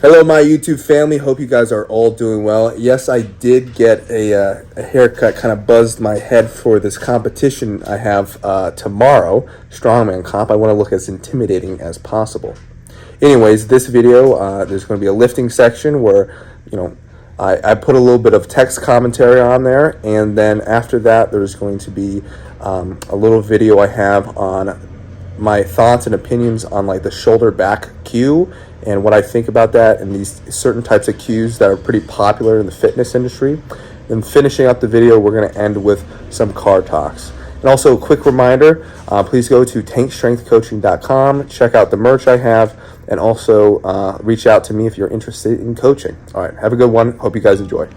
Hello, my YouTube family. Hope you guys are all doing well. Yes, I did get a haircut, kind of buzzed my head for this competition I have tomorrow, Strongman Comp. I want to look as intimidating as possible. Anyways, this video, there's going to be a lifting section where, I put a little bit of text commentary on there, and then after that, there's going to be a little video I have on my thoughts and opinions on like the shoulder back cue and what I think about that and these certain types of cues that are pretty popular in the fitness industry. Then finishing up the video, we're going to end with some car talks. And also a quick reminder, please go to tankstrengthcoaching.com, check out the merch I have, and also reach out to me if you're interested in coaching. All right, have a good one. Hope you guys enjoy.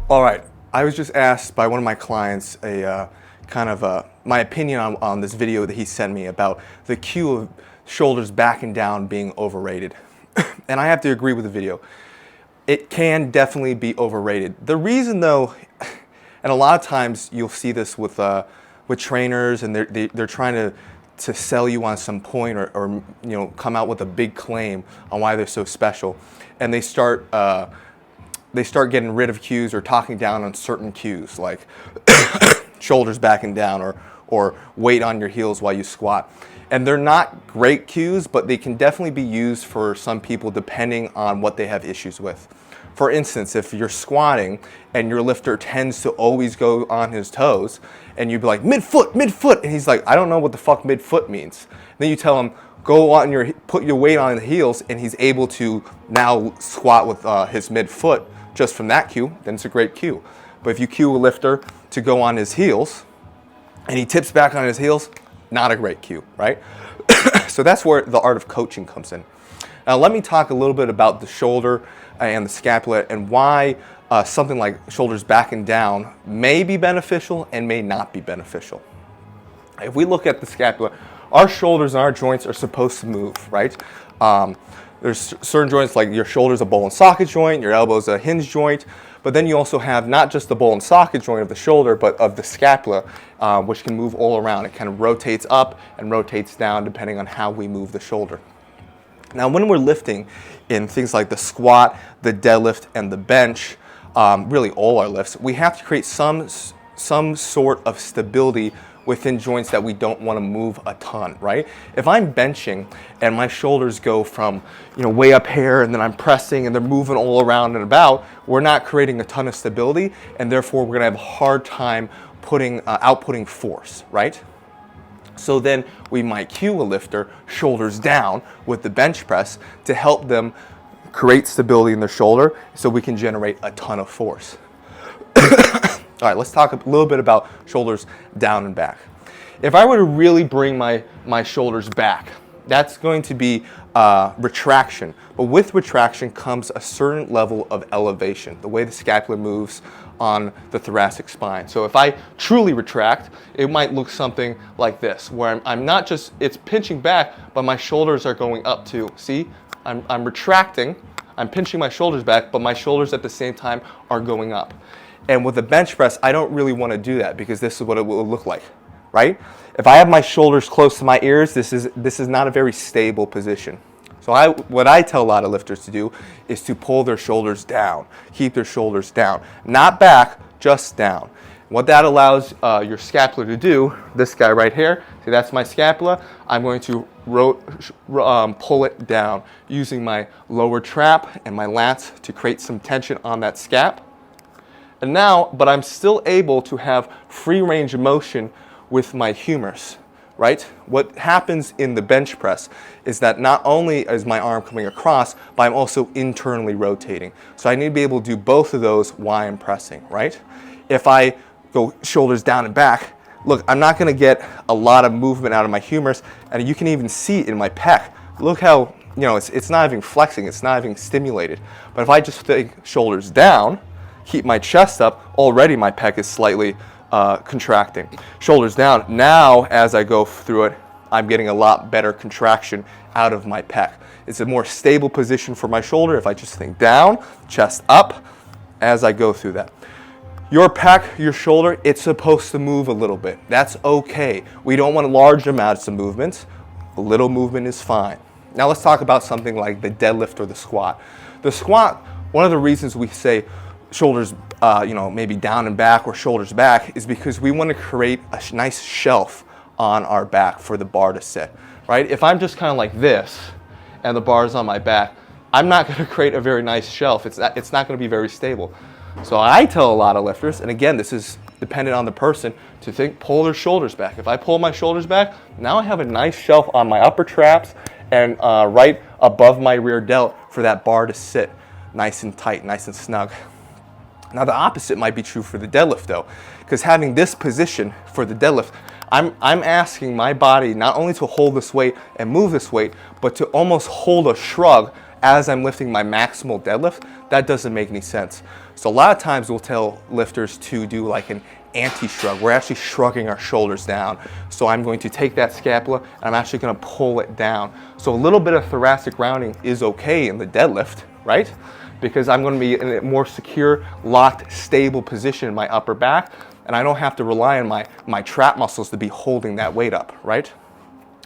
All right, I was just asked by one of my clients my opinion on this video that he sent me about the cue of shoulders back and down being overrated. And I have to agree with the video. It can definitely be overrated. The reason though, and a lot of times you'll see this with trainers, and they're trying to sell you on some point, or come out with a big claim on why they're so special, and they start getting rid of cues or talking down on certain cues, like shoulders back and down, or weight on your heels while you squat. And they're not great cues, but they can definitely be used for some people depending on what they have issues with. For instance, if you're squatting and your lifter tends to always go on his toes, and you'd be like, midfoot, midfoot, and he's like, I don't know what the fuck midfoot means. Then you tell him, put your weight on the heels, and he's able to now squat with his midfoot just from that cue, then it's a great cue. But if you cue a lifter to go on his heels, and he tips back on his heels, not a great cue, right? So that's where the art of coaching comes in. Now let me talk a little bit about the shoulder and the scapula, and why something like shoulders back and down may be beneficial and may not be beneficial. If we look at the scapula, our shoulders and our joints are supposed to move, right? There's certain joints, like your shoulder's a ball and socket joint, your elbow's a hinge joint, but then you also have not just the ball and socket joint of the shoulder, but of the scapula, which can move all around. It kind of rotates up and rotates down depending on how we move the shoulder. Now, when we're lifting in things like the squat, the deadlift, and the bench, really all our lifts, we have to create some sort of stability within joints that we don't want to move a ton, right? If I'm benching and my shoulders go from way up here, and then I'm pressing and they're moving all around and about, we're not creating a ton of stability, and therefore we're gonna have a hard time outputting force, right? So then we might cue a lifter shoulders down with the bench press to help them create stability in their shoulder so we can generate a ton of force. All right, let's talk a little bit about shoulders down and back. If I were to really bring my shoulders back, that's going to be retraction. But with retraction comes a certain level of elevation, the way the scapula moves on the thoracic spine. So if I truly retract, it might look something like this, where I'm not just, it's pinching back, but my shoulders are going up too. See, I'm retracting, I'm pinching my shoulders back, but my shoulders at the same time are going up. And with a bench press, I don't really want to do that, because this is what it will look like, right? If I have my shoulders close to my ears, this is not a very stable position. So what I tell a lot of lifters to do is to pull their shoulders down, keep their shoulders down, not back, just down. What that allows your scapula to do, this guy right here, see, that's my scapula, I'm going to pull it down using my lower trap and my lats to create some tension on that scap. And now, but I'm still able to have free range of motion with my humerus, right? What happens in the bench press is that not only is my arm coming across, but I'm also internally rotating. So I need to be able to do both of those while I'm pressing, right? If I go shoulders down and back, look, I'm not gonna get a lot of movement out of my humerus, and you can even see it in my pec. Look how, it's not even flexing, it's not even stimulated. But if I just take shoulders down, keep my chest up, already my pec is slightly contracting. Shoulders down, now as I go through it, I'm getting a lot better contraction out of my pec. It's a more stable position for my shoulder if I just think down, chest up, as I go through that. Your pec, your shoulder, it's supposed to move a little bit. That's okay. We don't want large amounts of movements. A little movement is fine. Now let's talk about something like the deadlift or the squat. The squat, one of the reasons we say shoulders, maybe down and back or shoulders back, is because we want to create a nice shelf on our back for the bar to sit, right? If I'm just kind of like this and the bar is on my back, I'm not going to create a very nice shelf. It's not going to be very stable. So I tell a lot of lifters, and again, this is dependent on the person, to pull their shoulders back. If I pull my shoulders back, now I have a nice shelf on my upper traps and right above my rear delt for that bar to sit nice and tight, nice and snug. Now the opposite might be true for the deadlift though, because having this position for the deadlift, I'm asking my body not only to hold this weight and move this weight, but to almost hold a shrug as I'm lifting my maximal deadlift, that doesn't make any sense. So a lot of times we'll tell lifters to do like an anti-shrug. We're actually shrugging our shoulders down. So I'm going to take that scapula and I'm actually going to pull it down. So a little bit of thoracic rounding is okay in the deadlift, right? Because I'm going to be in a more secure, locked, stable position in my upper back, and I don't have to rely on my trap muscles to be holding that weight up, right?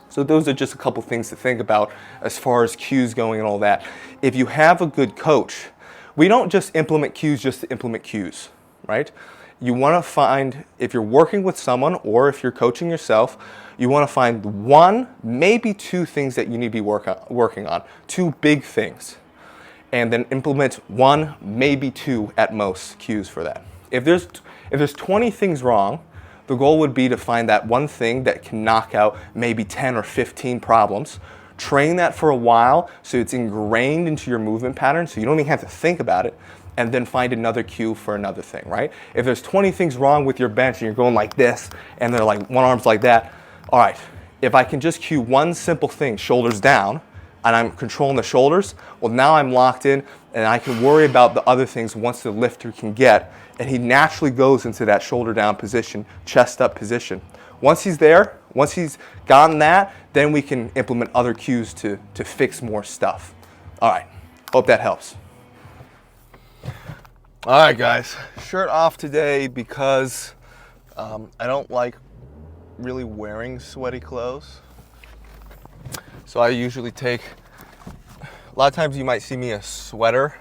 So those are just a couple things to think about as far as cues going and all that. If you have a good coach, we don't just implement cues just to implement cues, right? You want to find, if you're working with someone or if you're coaching yourself, you want to find one, maybe two things that you need to be working on, two big things, and then implement one, maybe two at most cues for that. If there's 20 things wrong, the goal would be to find that one thing that can knock out maybe 10 or 15 problems. Train that for a while so it's ingrained into your movement pattern so you don't even have to think about it, and then find another cue for another thing, right? If there's 20 things wrong with your bench and you're going like this and they're like one arm's like that, all right, if I can just cue one simple thing, shoulders down, and I'm controlling the shoulders, well now I'm locked in and I can worry about the other things once the lifter can get, and he naturally goes into that shoulder down position, chest up position. Once he's there, once he's gotten that, then we can implement other cues to fix more stuff. All right, hope that helps. All right, guys, shirt off today because I don't like really wearing sweaty clothes. So I usually take, a lot of times you might see me a sweater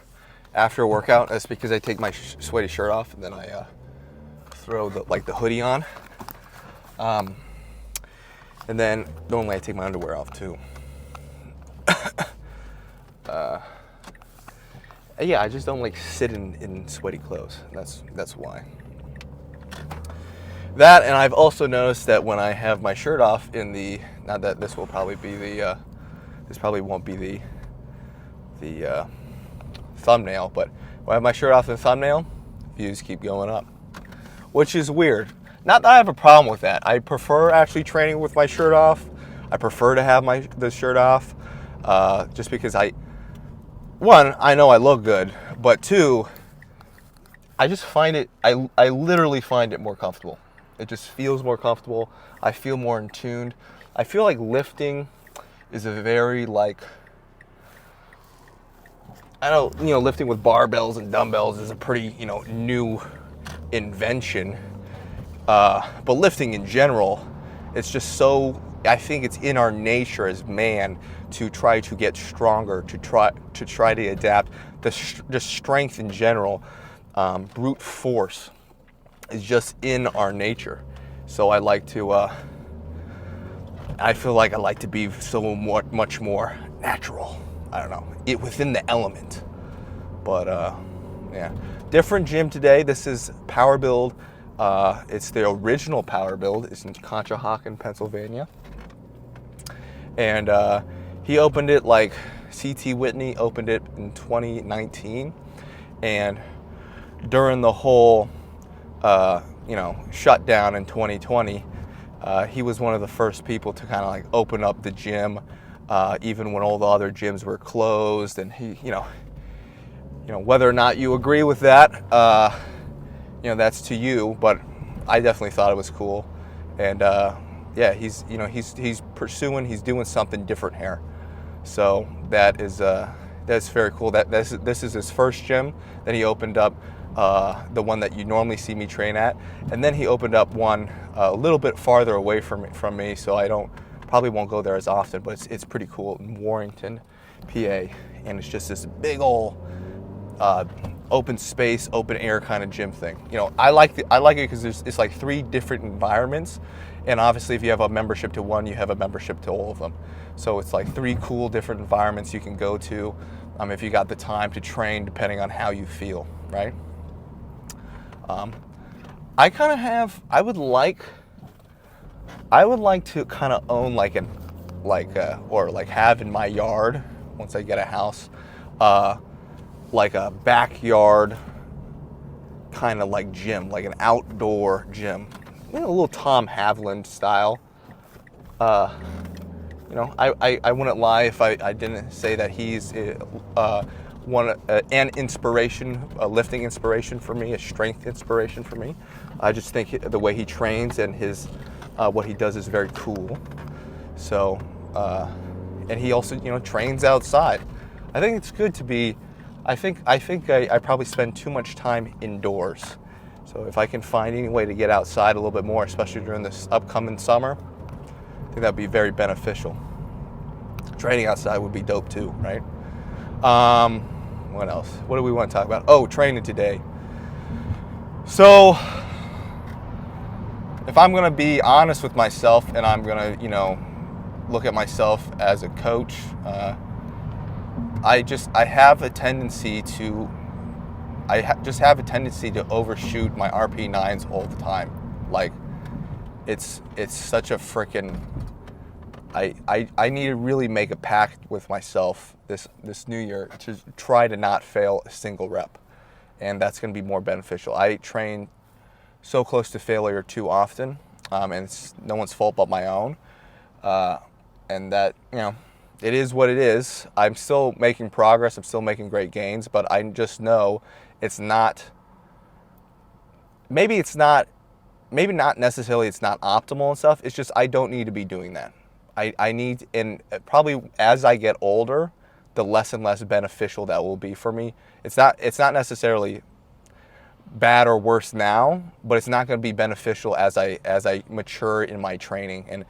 after a workout. That's because I take my sweaty shirt off and then I throw the hoodie on. And then normally I take my underwear off too. Yeah, I just don't like sit in sweaty clothes. That's why. That, and I've also noticed that when I have my shirt off in the, not that this will probably be the, this probably won't be the thumbnail, but when I have my shirt off in the thumbnail, views keep going up, which is weird. Not that I have a problem with that. I prefer actually training with my shirt off. I prefer to have the shirt off, just because one, I know I look good, but two, I just find it, I literally find it more comfortable. It just feels more comfortable. I feel more in tune. I feel like lifting is a very lifting with barbells and dumbbells is a pretty, new invention. But lifting in general, it's just so, I think it's in our nature as man to try to get stronger, to try to adapt. The strength in general, brute force is just in our nature. So I like to, I feel like I like to be so much more natural. I don't know, within the element. But yeah, different gym today. This is Power Build. It's the original Power Build. It's in Conshohocken, Pennsylvania. And he opened it, like CT Whitney opened it in 2019. And during the whole, shutdown in 2020, he was one of the first people to kind of open up the gym, even when all the other gyms were closed. And he, whether or not you agree with that, that's to you, but I definitely thought it was cool. And yeah, he's doing something different here. So that's very cool. This is his first gym. Then he opened up the one that you normally see me train at, and then he opened up one a little bit farther away from me, so I probably won't go there as often, but it's pretty cool in Warrington, PA, and it's just this big old open space, open air kind of gym thing. I like it because it's like 3 different environments, and obviously if you have a membership to one, you have a membership to all of them. So it's like 3 cool different environments you can go to if you got the time to train, depending on how you feel, right? I would like to kind of own or have in my yard, once I get a house, like a backyard kind of gym, like an outdoor gym, a little Tom Haviland style. I wouldn't lie if I didn't say that he's an inspiration, a lifting inspiration for me, a strength inspiration for me. I just think the way he trains and his what he does is very cool. So, and he also trains outside. I think it's good to be. I think I probably spend too much time indoors. So if I can find any way to get outside a little bit more, especially during this upcoming summer, I think that'd be very beneficial. Training outside would be dope too, right? What else? What do we want to talk about? Oh, training today. So if I'm going to be honest with myself and I'm going to, look at myself as a coach, I have a tendency to overshoot my RP9s all the time. Like it's such a freaking I need to really make a pact with myself this new year to try to not fail a single rep, and that's going to be more beneficial. I train so close to failure too often, and it's no one's fault but my own, and that it is what it is. I'm still making progress. I'm still making great gains, but I just know it's not. Maybe not necessarily it's not optimal and stuff. It's just I don't need to be doing that. I need, and probably as I get older, the less and less beneficial that will be for me. It's not necessarily bad or worse now, but it's not going to be beneficial as I mature in my training. And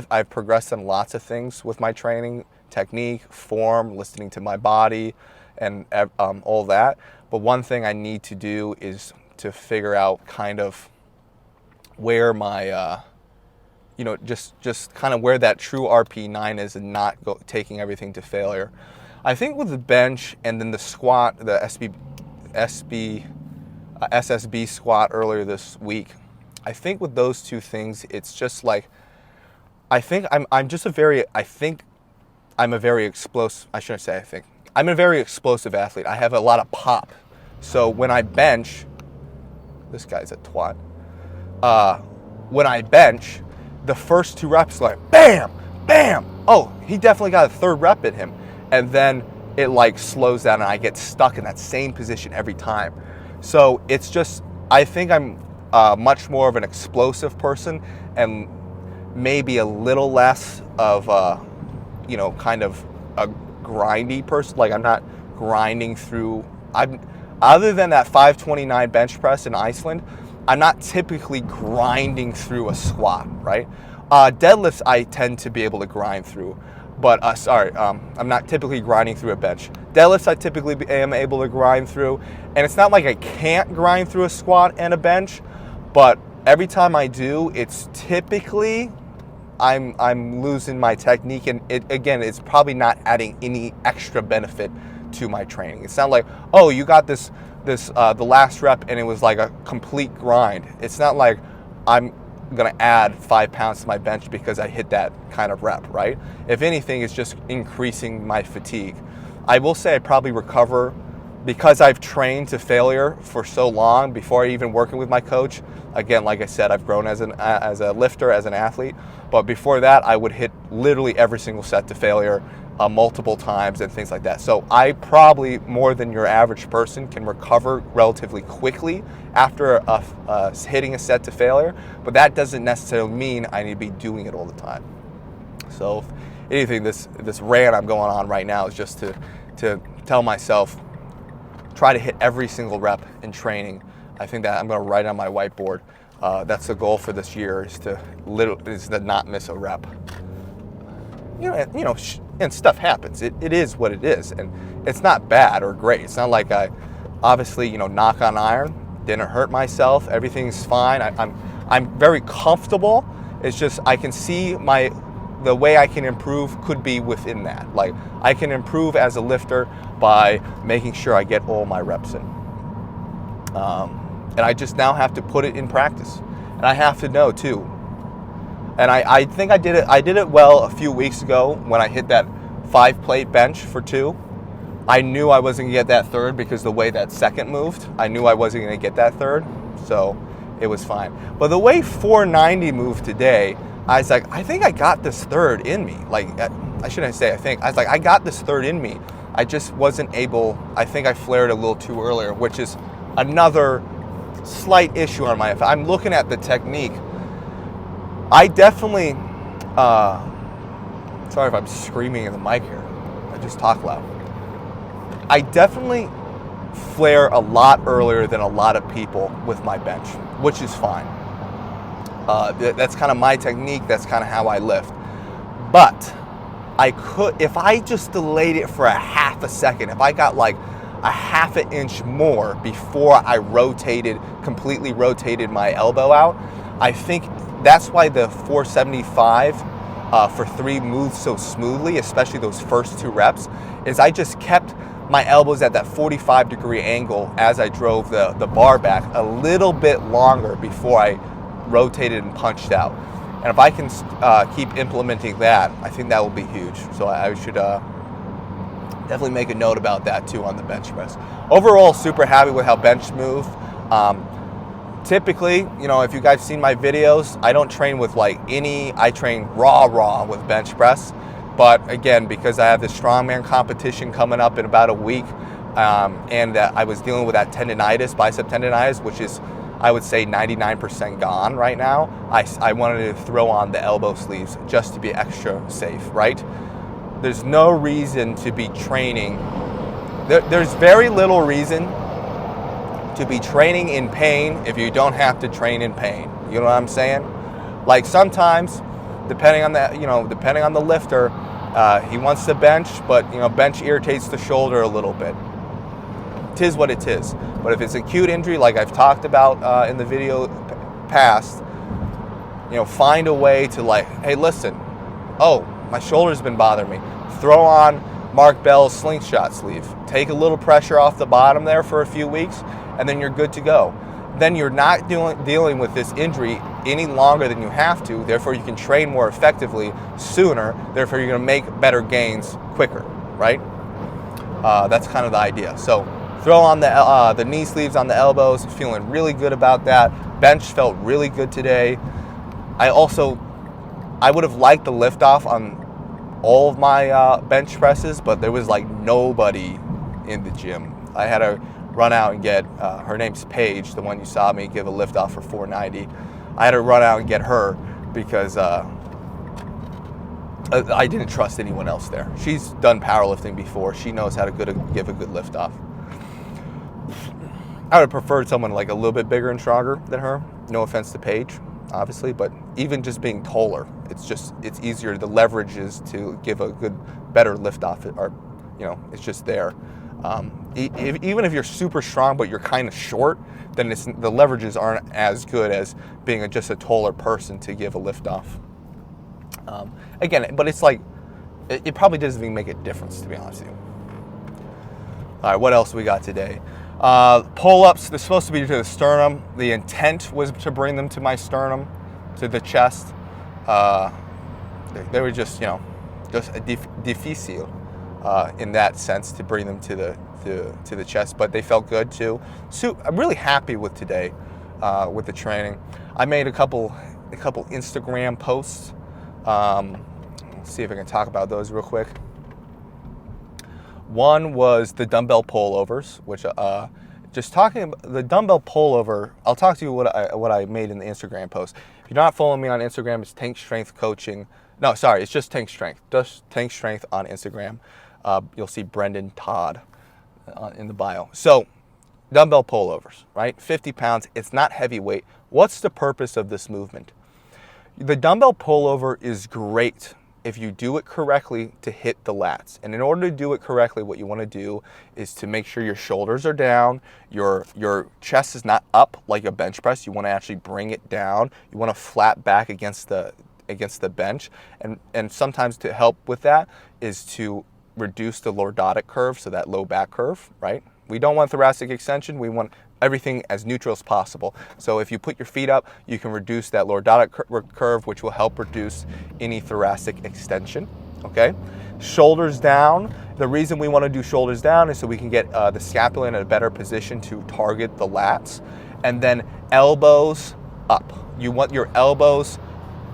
I've progressed in lots of things with my training, technique, form, listening to my body, and all that. But one thing I need to do is to figure out kind of where my just kind of where that true RP9 is, and not taking everything to failure. I think with the bench and then the squat, the SSB squat earlier this week, I think with those two things, it's just like, I'm a very explosive athlete. I have a lot of pop. So when I bench, this guy's a twat. When I bench, the first two reps like bam, bam. Oh, he definitely got a third rep in him. And then it like slows down and I get stuck in that same position every time. So it's just, I think I'm much more of an explosive person and maybe a little less of kind of a grindy person. Like I'm not grinding through, other than that 529 bench press in Iceland, I'm not typically grinding through a squat, right? Deadlifts I tend to be able to grind through, but I'm not typically grinding through a bench. Deadlifts I typically am able to grind through, and it's not like I can't grind through a squat and a bench, but every time I do, it's typically I'm losing my technique, and it's probably not adding any extra benefit to my training. It's not like, oh, you got the last rep and it was like a complete grind. It's not like I'm gonna add 5 pounds to my bench because I hit that kind of rep, right? If anything, it's just increasing my fatigue. I will say I probably recover because I've trained to failure for so long before even working with my coach. Again, like I said, I've grown as a lifter, as an athlete, but before that I would hit literally every single set to failure multiple times and things like that. So I probably, more than your average person, can recover relatively quickly after hitting a set to failure, but that doesn't necessarily mean I need to be doing it all the time. So if anything, this rant I'm going on right now is just to tell myself, try to hit every single rep in training. I think that I'm going to write on my whiteboard. That's the goal for this year, is to not miss a rep. And stuff happens. It is what it is, and it's not bad or great. It's not like I, obviously, knock on iron, didn't hurt myself. Everything's fine. I'm very comfortable. It's just I can see the way I can improve could be within that. Like I can improve as a lifter by making sure I get all my reps in. And I just now have to put it in practice, and I have to know too. And I think I did it well a few weeks ago when I hit that 5-plate bench for 2. I knew I wasn't going to get that third because the way that second moved, I knew I wasn't going to get that third, so it was fine. But the way 490 moved today, I was like, I think I got this third in me. Like, I shouldn't say I think. I was like, I got this third in me. I just wasn't able, I think I flared a little too earlier, which is another slight issue on my, I'm looking at the technique. I definitely, sorry if I'm screaming in the mic here. I just talk loud. I definitely flare a lot earlier than a lot of people with my bench, which is fine. That's kind of my technique. That's kind of how I lift. But I could, if I just delayed it for a half a second, if I got like a half an inch more before I completely rotated my elbow out, I think that's why the 475 for 3 moves so smoothly, especially those first 2 reps, is I just kept my elbows at that 45-degree angle as I drove the bar back a little bit longer before I rotated and punched out. And if I can keep implementing that, I think that will be huge. So I should definitely make a note about that too on the bench press. Overall, super happy with how bench moved. Typically, you know, if you guys seen my videos, I don't train with I train raw with bench press. But again, because I have this strongman competition coming up in about a week, and I was dealing with that tendonitis, bicep tendonitis, which is, I would say, 99% gone right now, I wanted to throw on the elbow sleeves just to be extra safe, right? There's no reason to be training. There's very little reason to be training in pain if you don't have to train in pain. You know what I'm saying? Like sometimes, depending on the lifter, he wants to bench, but bench irritates the shoulder a little bit. Tis what it is. But if it's acute injury, like I've talked about in the video past, find a way to hey, listen, oh, my shoulder's been bothering me. Throw on Mark Bell's slingshot sleeve. Take a little pressure off the bottom there for a few weeks, and then you're good to go. Then you're not dealing with this injury any longer than you have to. Therefore, you can train more effectively sooner. Therefore, you're going to make better gains quicker, right? That's kind of the idea. So throw on the knee sleeves on the elbows. Feeling really good about that. Bench felt really good today. I would have liked the lift off on all of my bench presses, but there was nobody in the gym. I had to run out and get, her name's Paige, the one you saw me give a lift off for 490. I had to run out and get her because I didn't trust anyone else there. She's done powerlifting before. She knows how to give a good lift off. I would have preferred someone a little bit bigger and stronger than her. No offense to Paige, obviously, but even just being taller, it's easier. The leverage is to give a better lift off, or it's just there. Even if you're super strong but you're kind of short, then the leverages aren't as good as being just a taller person to give a lift off. Again, but it's it probably doesn't even make a difference, to be honest with you. All right, what else we got today? Pull-ups, they're supposed to be to the sternum. The intent was to bring them to my sternum, to the chest. They were just a difficile in that sense to bring them to the chest, but they felt good too. So I'm really happy with today, with the training. I made a couple Instagram posts. Let's see if I can talk about those real quick. One was the dumbbell pullovers, which just talking about the dumbbell pullover. I'll talk to you what I made in the Instagram post. If you're not following me on Instagram, it's Tank Strength Coaching. No, sorry, it's just Tank Strength. Just Tank Strength on Instagram. You'll see Brendan Todd in the bio. So, dumbbell pullovers, right? 50 pounds. It's not heavyweight. What's the purpose of this movement? The dumbbell pullover is great if you do it correctly to hit the lats. And in order to do it correctly, what you want to do is to make sure your shoulders are down, your chest is not up like a bench press. You want to actually bring it down. You want to flat back against the bench. And sometimes to help with that is to reduce the lordotic curve, so that low back curve, right? We don't want thoracic extension. We want everything as neutral as possible. So if you put your feet up, you can reduce that lordotic curve, which will help reduce any thoracic extension, okay? Shoulders down. The reason we want to do shoulders down is so we can get the scapula in a better position to target the lats. And then elbows up. You want your elbows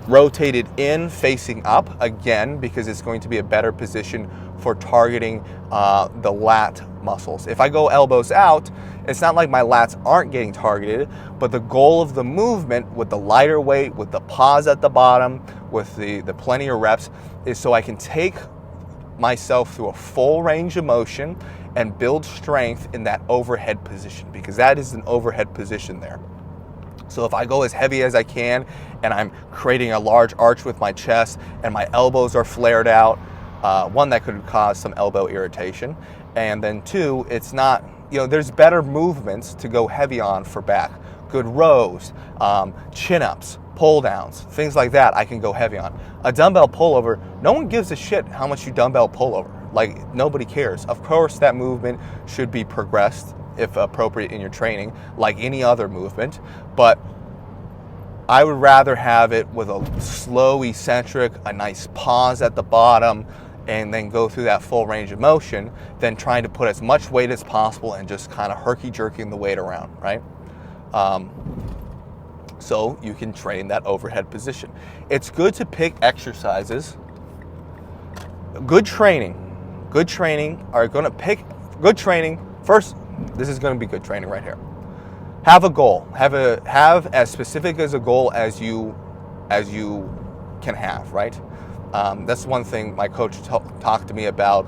rotated in facing up, again, because it's going to be a better position for targeting the lat muscles. If I go elbows out, it's not like my lats aren't getting targeted, but the goal of the movement with the lighter weight, with the pause at the bottom, with the plenty of reps, is so I can take myself through a full range of motion and build strength in that overhead position, because that is an overhead position there. So if I go as heavy as I can and I'm creating a large arch with my chest and my elbows are flared out, one, that could cause some elbow irritation. And then two, it's not, there's better movements to go heavy on for back. Good rows, chin-ups, pull-downs, things like that I can go heavy on. A dumbbell pullover, no one gives a shit how much you dumbbell pullover. Like, nobody cares. Of course, that movement should be progressed if appropriate in your training, like any other movement, but I would rather have it with a slow eccentric, a nice pause at the bottom, and then go through that full range of motion than trying to put as much weight as possible and just kind of herky-jerking the weight around, right? So you can train that overhead position. It's good to pick exercises. Good training are going to pick good training. First, this is going to be good training right here. Have a goal. Have as specific as a goal as you can have, right? That's one thing my coach talked to me about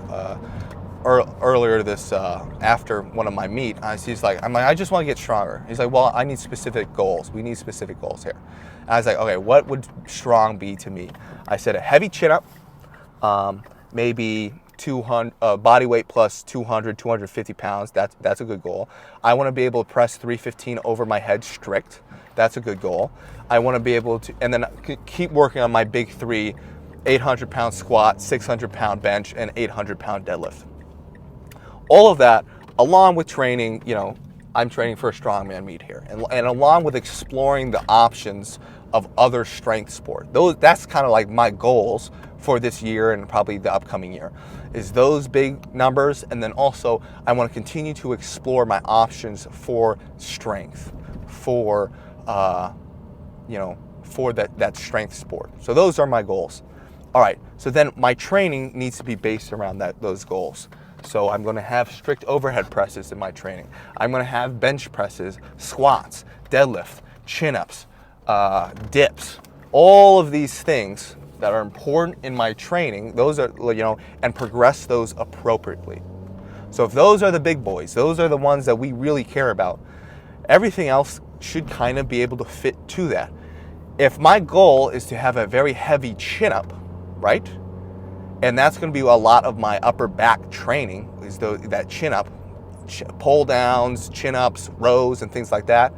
earlier this after one of my meet. He's like, I just want to get stronger. He's like, well, I need specific goals. We need specific goals here. And I was like, okay, what would strong be to me? I said a heavy chin up, maybe 200 body weight plus 200, 250 pounds. That's a good goal. I want to be able to press 315 over my head strict. That's a good goal. I want to be able to, and then keep working on my big three: 800-pound squat, 600-pound bench, and 800-pound deadlift. All of that, along with training, I'm training for a strongman meet here, and along with exploring the options of other strength sport. That's kind of like my goals for this year and probably the upcoming year, is those big numbers. And then also I want to continue to explore my options for strength, for that strength sport. So those are my goals. All right, so then my training needs to be based around those goals. So I'm going to have strict overhead presses in my training. I'm going to have bench presses, squats, deadlift, chin-ups, dips, all of these things that are important in my training. Those are, and progress those appropriately. So if those are the big boys, those are the ones that we really care about, everything else should kind of be able to fit to that. If my goal is to have a very heavy chin-up, right? And that's going to be a lot of my upper back training, is that chin-up, pull downs, chin-ups, rows, and things like that.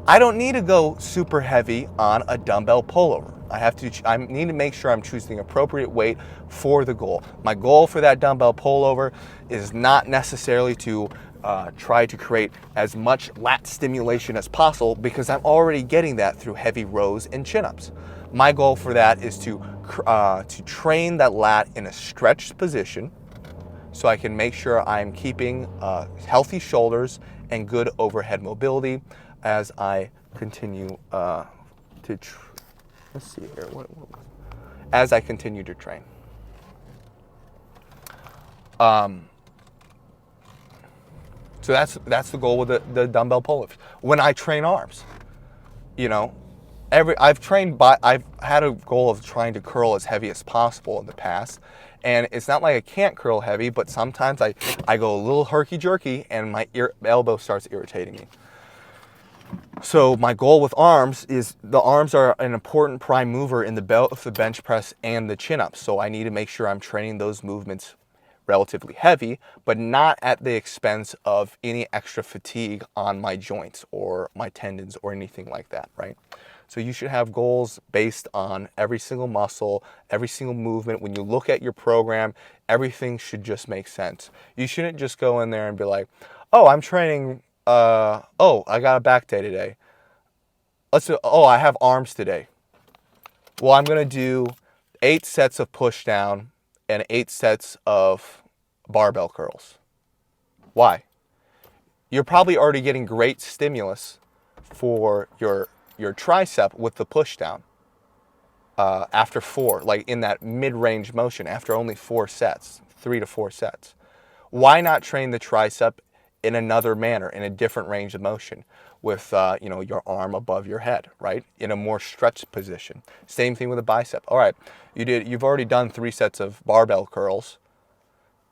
I don't need to go super heavy on a dumbbell pullover. I need to make sure I'm choosing the appropriate weight for the goal. My goal for that dumbbell pullover is not necessarily to try to create as much lat stimulation as possible, because I'm already getting that through heavy rows and chin-ups. My goal for that is to train that lat in a stretched position, so I can make sure I'm keeping healthy shoulders and good overhead mobility as I continue let's see here. As I continue to train. So that's the goal with the dumbbell pull-ups. When I train arms, I've had a goal of trying to curl as heavy as possible in the past, and it's not like I can't curl heavy, but sometimes I go a little herky-jerky and my elbow starts irritating me. So my goal with arms is, the arms are an important prime mover in the bench press and the chin-ups. So I need to make sure I'm training those movements relatively heavy, but not at the expense of any extra fatigue on my joints or my tendons or anything like that, right? So you should have goals based on every single muscle, every single movement. When you look at your program, everything should just make sense. You shouldn't just go in there and be like, oh, I'm training, I got a back day today. I have arms today. Well, I'm going to do 8 sets of push down and 8 sets of barbell curls. Why? You're probably already getting great stimulus for your tricep with the push down. after 4, like in that mid-range motion after only 4 sets, 3 to 4 sets. Why not train the tricep in another manner, in a different range of motion, with your arm above your head, right, in a more stretched position? Same thing with a bicep. All right, you've already done 3 sets of barbell curls.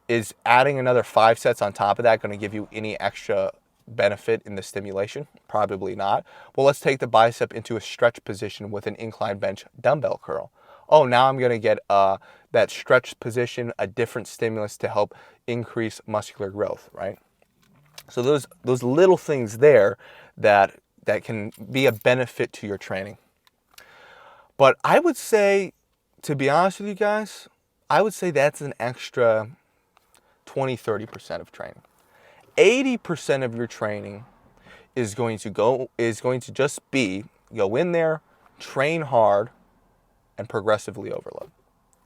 Is adding another 5 sets on top of that going to give you any extra benefit in the stimulation? Probably not. Well, let's take the bicep into a stretch position with an incline bench dumbbell curl. Oh, now I'm going to get that stretched position, a different stimulus to help increase muscular growth, right? So those little things there that can be a benefit to your training. But I would say, to be honest with you guys, I would say that's an extra 20-30% of training. 80% of your training is going to just be go in there, train hard, and progressively overload.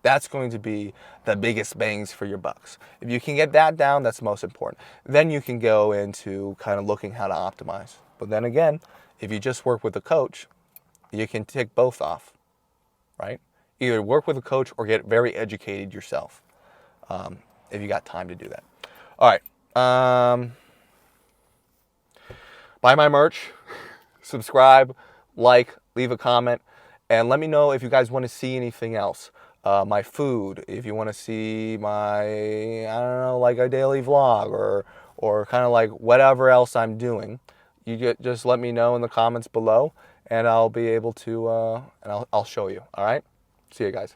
That's going to be the biggest bangs for your bucks. If you can get that down, that's most important. Then you can go into kind of looking how to optimize. But then again, if you just work with a coach, you can tick both off, right? Either work with a coach or get very educated yourself, if you got time to do that. All right. Buy my merch, subscribe, like, leave a comment, and let me know if you guys want to see anything else. My food, if you want to see my, I don't know, like a daily vlog or kind of like whatever else I'm doing, just let me know in the comments below, and I'll be able to, and I'll show you. All right? See you guys.